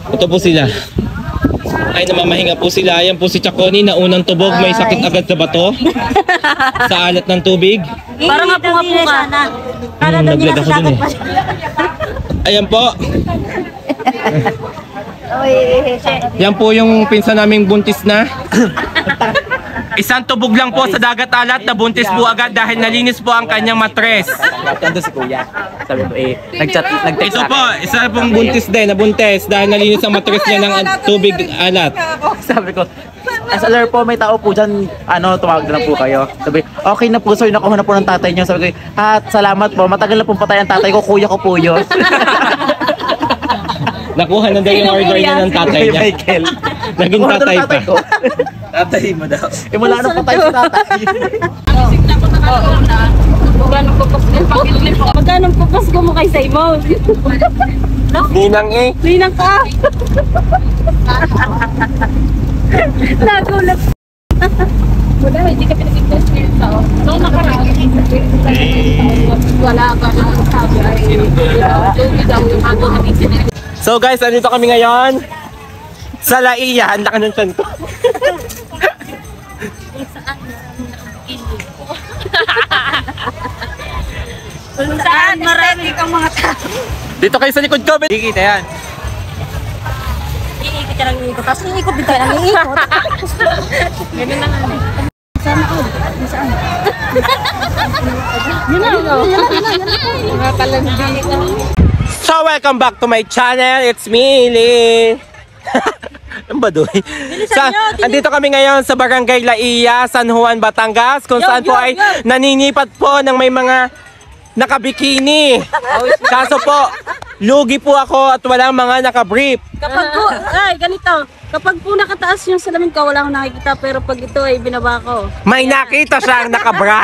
Ito po sila. Ay, namamahinga po sila. Ayan po si Chaconi na unang tubog. May sakit agad sa bato. Sa alat ng tubig. Parang nga po ka. Naglag ako dun eh. Ayan po. Yan po yung pinsan naming buntis na. Isang tubog lang po sa dagat alat na buntis po agad dahil nalinis po ang kanyang matres. Nandun si Kuya. Sabi ko nag-chat Ito po, isa pong buntis din na buntis dahil nalinis ang matres niya ng tubig alat. Sabi ko, SLR po, may tao po dyan, tumawag na po kayo. Sabi, okay na po sir, nakuha na po ng tatay niyo. Sabi ko, salamat po, matagal na pong patay ang tatay ko, kuya ko po yun. Nakuha na daw yung order niya ng tatay niya. Michael. Naging tatay pa. Tatay mo daw. Mula na po tayo sa tatay. Magkano pupas ko mo kay Simon? Ninang eh. Ninang ka! Nagulat. Wala, hindi ka pinag-invest ngayon tao. Noong nakaraan, wala ka na sabi ay So guys, andito kami ngayon sa Laia. Handa ka ng tiyan ko. Saan marami kang mga tao? Dito kayo sa likod ko. Hindi kita yan. Iikot ka lang iikot. Tapos iikot din tayo lang iikot. Ganun lang ano. Saan ako? Saan? Yun na, nakakalandi ka. So welcome back to my channel. It's me, Lee. Ano ba doon? Andito kami ngayon sa Barangay Laia, San Juan, Batangas, kung saan po ay naninipat po ng may mga nakabikini. Kaso po, lugi po ako at walang mga nakabrief. Kapag po, ay ganito, kapag po nakataas yung salamin ko, wala akong nakikita, pero pag ito ay binaba ko. May nakita siyang nakabra.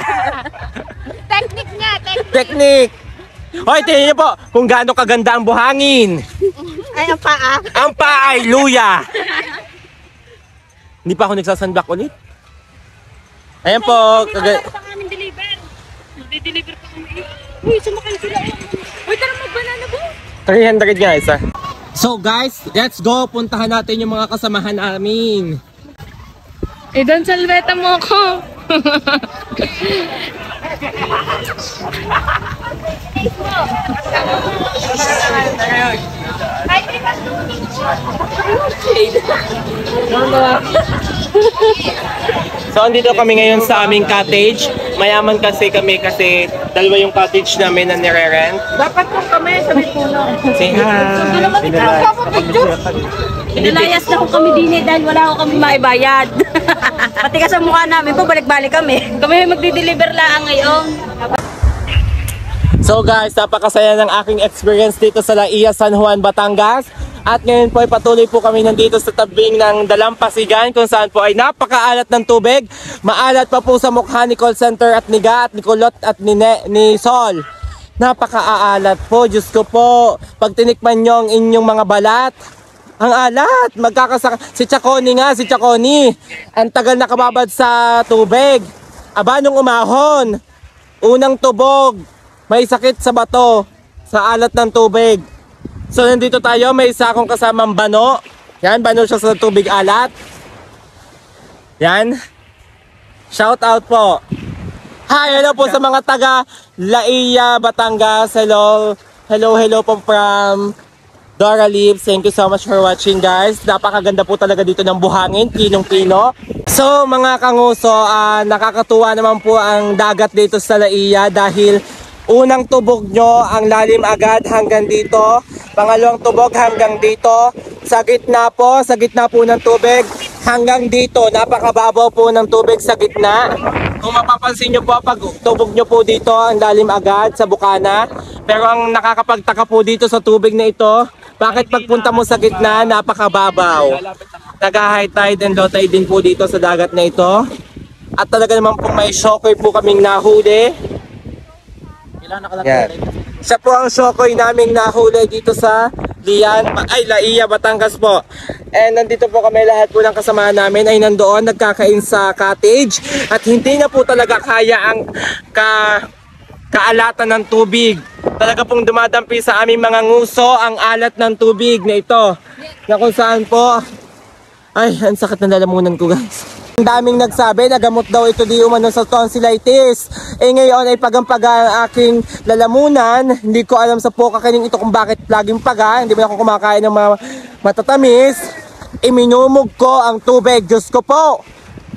Technique niya, Technique. Hoy, tingnan niyo po kung gaano kaganda ang buhangin. Ay, ang paa. Ang paa ay luya. Hindi pa ako nagsasunblock ulit. Ayan po. Deliver. Deliver pa kami. Uy, sumakay sila. Uy, tara mag-banana po. 300 nga isa. So guys, let's go. Puntahan natin yung mga kasamahan namin. Don Salveta mo ako. So andito kami ngayon sa aming cottage. Mayaman kasi kami kasi dalawa yung cottage namin na nire-rent. Dapat po kami sa Bipuno. Say hi. Nilayas na ko kami din dahil wala ko kami maibayad. Pati ka sa mukha namin po, balik-balik kami. Kami magdi-deliver lang ngayon. So guys, napakasaya ng aking experience dito sa Laia, San Juan, Batangas. At ngayon po ay patuloy po kami nandito sa tabing ng Dalampasigan kung saan po ay napakaalat ng tubig. Maalat pa po sa mukha ni call center at ni Ga at ni Kulot at ni Sol. Napakaalat po, Diyos ko po. Pag tinikman nyo ang inyong mga balat, ang alat, si Chaconi nga, si Chaconi. Ang tagal nakababad sa tubig. Aba nung umahon, unang tubog, may sakit sa bato, sa alat ng tubig. So nandito tayo, may isa akong kasamang bano. Yan, bano siya sa tubig alat. Yan. Shout out po. Hi, hello po sa mga taga Laia, Batangas. Hello. Hello po from Dora Lips. Thank you so much for watching guys. Napakaganda po talaga dito ng buhangin, pinong-pino. So mga kanguso, nakakatuwa naman po ang dagat dito sa Laia dahil unang tubog nyo, ang lalim agad hanggang dito. Pangalawang tubog hanggang dito. Sa gitna po ng tubig hanggang dito. Napakababaw po ng tubig sa gitna. Kung mapapansin nyo po, pag tubog nyo po dito, ang lalim agad sa bukana. Pero ang nakakapagtaka po dito sa tubig na ito, bakit pagpunta mo sa gitna, napakababaw. Nag-high tide and low tide din po dito sa dagat na ito. At talaga naman po may shocker po kaming nahuli. Yan. Siya po ang shokoy naming nahuli dito sa Laia, Batangas po. And nandito po kami, lahat po ng kasama namin ay nandoon nagkakain sa cottage. At hindi na po talaga kaya ang kaalatan ng tubig. talaga pong dumadampi sa aming mga nguso ang alat ng tubig na ito. Na kung saan po, ay, ang sakit ng lalamunan ko guys. Ang daming nagsabi na gamot daw ito di umano sa tonsillitis. Eh ngayon ay pagampaga ang aking lalamunan. Hindi ko alam sa po kakainin ito kung bakit laging paga. Hindi ba ako kumakain ng mga matatamis. Iminumog ko ang tubig. Diyos ko po.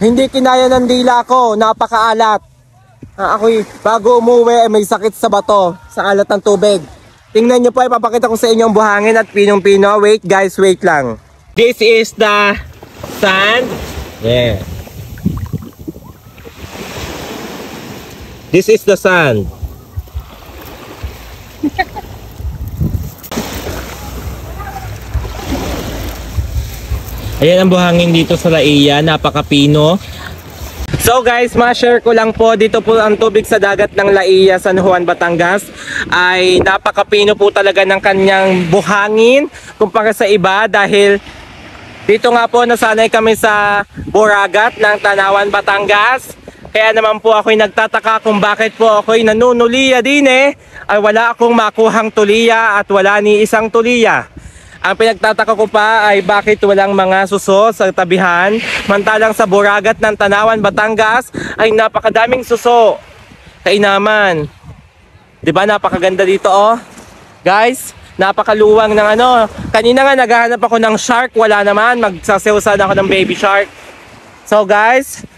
Hindi kinaya ng dila ko. Napakaalat. Ako'y bago umuwi ay may sakit sa bato sa alat ng tubig. Tingnan nyo po, ipapakita ko sa inyo ang buhangin at pinong-pino. Wait guys, wait lang. This is the sand. Yeah. This is the sand. Ayan ang buhangin dito sa Laia, napakapino. So guys, ma-share ko lang po, dito po ang tubig sa dagat ng Laia, San Juan, Batangas ay napakapino po talaga ng kanyang buhangin kumpara sa iba dahil dito nga po nasanay kami sa Boragat ng Tanawan, Batangas. Kaya naman po ako'y nagtataka kung bakit po ako'y nanunuliya din ay wala akong makuhang tuliya at wala ni isang tuliya. Ang pinagtataka ko pa ay bakit walang mga suso sa tabihan. Mantalang sa Boragat ng Tanawan, Batangas ay napakadaming suso. Kainaman. Diba napakaganda dito oh. Guys, napakaluwang ng ano. Kanina nga naghahanap ako ng shark. Wala naman. Magsasewsan ako ng baby shark. So guys,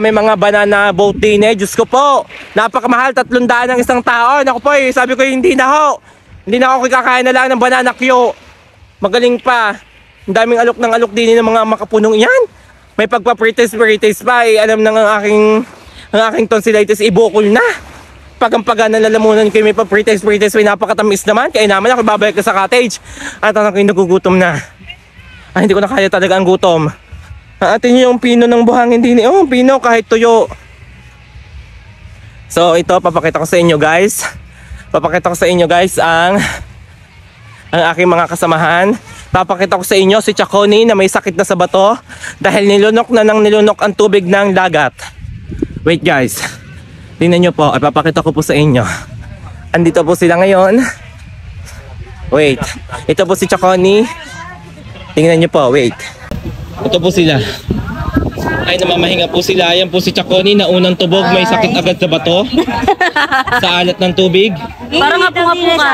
may mga banana boat din Diyos ko po. Napakamahal. 300 ng isang tao. Naku po sabi ko hindi na ho. Hindi na ako kakain na lang ng banana Q. Magaling pa. Ang daming alok ng alok din ng mga makapunong yan. May pagpa-pretest pa. Alam na ang aking tonsillitis ibukol na. Pagampaga ng lalamunan ko may pa-pretest may napakatamis naman. Kaya naman ako babalik ka sa cottage. At ako'y nagugutom na. Ay, hindi ko na kaya talaga ang gutom. Atin nyo yung pino ng buhangin din. Oh, pino kahit tuyo. So ito, papakita ko sa inyo guys. Papakita ko sa inyo guys ang aking mga kasamahan. Papakita ko sa inyo si Chaconi na may sakit na sa bato dahil nilunok na ng nilunok ang tubig ng dagat. Wait guys, tingnan nyo po, papakita ko po sa inyo. Andito po sila ngayon. Wait, ito po si Chaconi. Tingnan nyo po, wait. Ito po sila. Ay, namamahinga po sila. Ayan po si Chaconi na unang tubog, may sakit agad sa bato. Sa alat ng tubig. Parang nga po ka.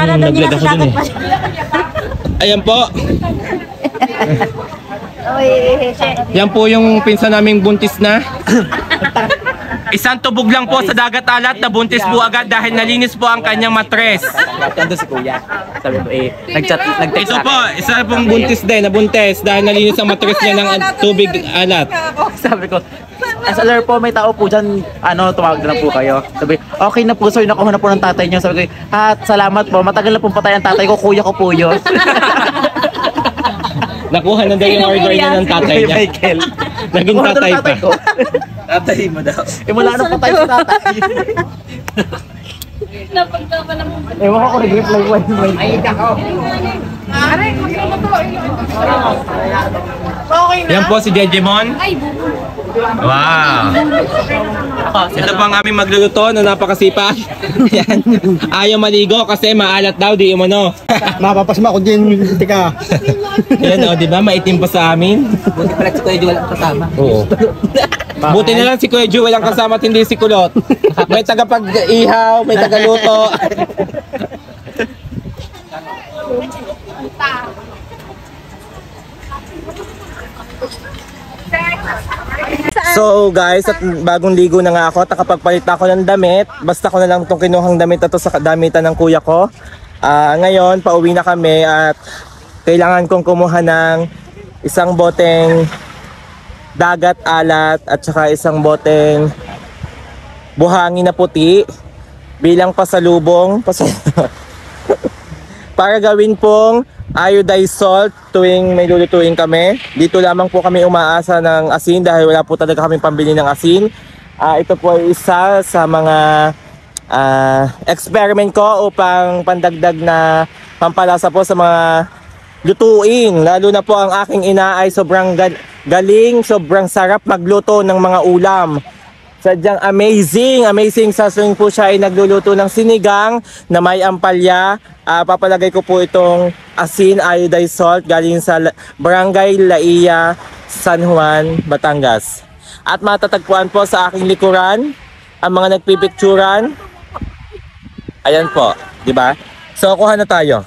Naglag ako dun eh. Ayan po. Yan po yung pinsan naming buntis na. Isang tubog lang po sa dagat alat na buntis po agad dahil nalinis po ang kanyang matres. Ando si Kuya. Sabi ko nag-chat Ito po, isa pong buntis din, nabuntis dahil nalinis ang matres niya ng tubig alat. Sabi ko, SLR po, may tao po dyan, tumawag na lang po kayo. Sabi, okay na po sir, nakuha na po ng tatay nyo. Sabi ko, salamat po, matagal na pong patay ang tatay ko, kuya ko po yun. Nakuha na daw yung order niya ng tatay niya. Michael. Naging tatay pa. Tatay mo daw. Mula na patay si tatay. Napagkama na mo. Ewan ko kung nag-reply ko. Ay, ako. Yan po si Jejemon. Wow. Ito po ang aming magluluto na napakasipag. Yan. Ayaw maligo kasi maalat daw, di umano. Mapapasma ko din, tika. Yan o, di ba? Maitim pa sa amin. Buti pala si Kuya Joel ang kasama. Oo. Buti na lang si Kuya Ju, walang kasama at hindi si Kulot. May tagapag-ihaw, may tagaluto. So guys, at bagong ligo na nga ako, nakapagpalit ako ng damit. Basta ko na lang itong kinuhang damit na to sa damitan ng kuya ko. Ngayon, pauwi na kami at kailangan kong kumuha ng isang boteng dagat alat at saka isang boteng buhangin na puti bilang pasalubong para gawin pong iodized salt tuwing may lulutuin kami. Dito lamang po kami umaasa ng asin dahil wala po talaga kami pambili ng asin. Ito po ay isa sa mga experiment ko upang pandagdag na pampalasa po sa mga lutuin. Lalo na po ang aking ina ay sobrang galing, sobrang sarap magluto ng mga ulam. Sadyang amazing sa swimming po siya ay nagluluto ng sinigang na may ampalya. Papalagay ko po itong asin iodized salt galing sa Barangay Laia, San Juan, Batangas. At matatagpuan po sa aking likuran ang mga nagpipicturan. Ayan po, di ba? So kuha na tayo.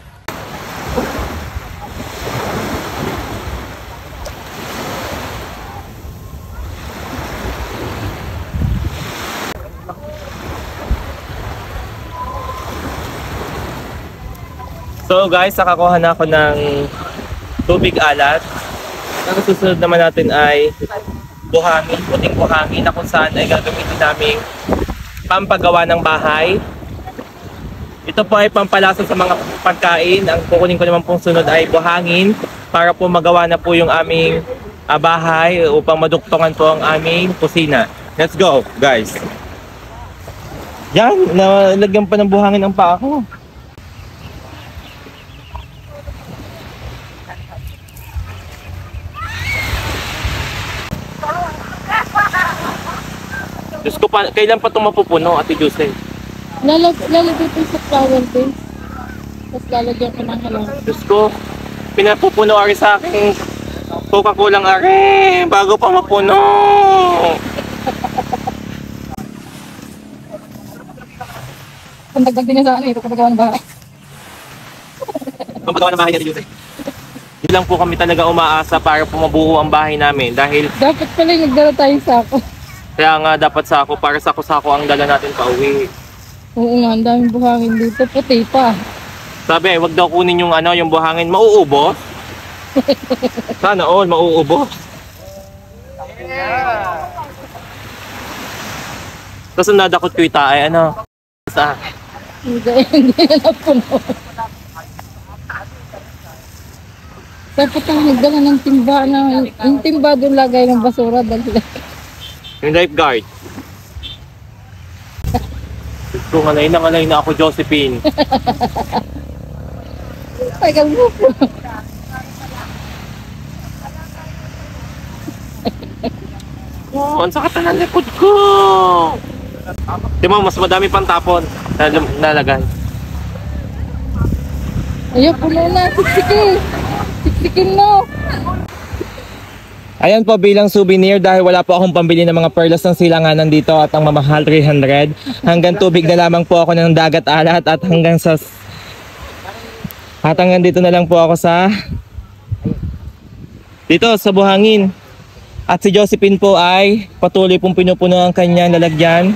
So guys, nakakuha na ako ng tubig alat. Ang susunod naman natin ay buhangin, puting buhangin na kung saan ay gagamitin namin pampagawa ng bahay. Ito po ay pampalasa sa mga pagkain. Ang kukunin ko naman pong sunod ay buhangin para po magawa na po yung aming bahay upang maduktungan po ang aming kusina. Let's go guys! Yan, nalagyan pa ng buhangin ang paa ko. Diyos ko, kailan pa ito mapupuno, Ate Jose? Lalagay ko sa flower base. Tapos lalagyan ko ng halaman. Diyos ko, pinapupuno ari sa aking Coca-Cola ari, bago pa mapuno. Kung dagdag din niya sa ano, ito kapagawa ng bahay. Kung pagawa ng bahay ni Ate Jose. Hindi lang po kami talaga umaasa para po mabuo ang bahay namin dahil Dapat pala yung nagdala tayong sako. kaya nga dapat sako para sako-sako ang dala natin pa uwi. Oo nga, ang daming buhangin dito. Puti pa. Sabi, wag daw kunin yung ano, yung buhangin, mauubos. Sana all mauubos. Tapos ang nadakot ko ita ay ano, sa Hindi na napuno. Dapat ang nagdala ng timba na, yung timba doon lagay ng basura. yung lifeguard. Gusto ngalay na ako, Josephine. Tagal mo po. Oh, ang sakit na ng likod ko. Di mo, mas madami pang tapon na nalagay. Ayaw, puno na. Siksikin. Siksikin mo. Ayan po bilang souvenir dahil wala po akong pambili ng mga perlas ng silanganan dito at ang mamahal 300. Hanggang tubig na lamang po ako ng dagat alat at hanggang dito na lang po ako sa buhangin. At si Josephine po ay patuloy pong pinupuno ang kanyang lalagyan.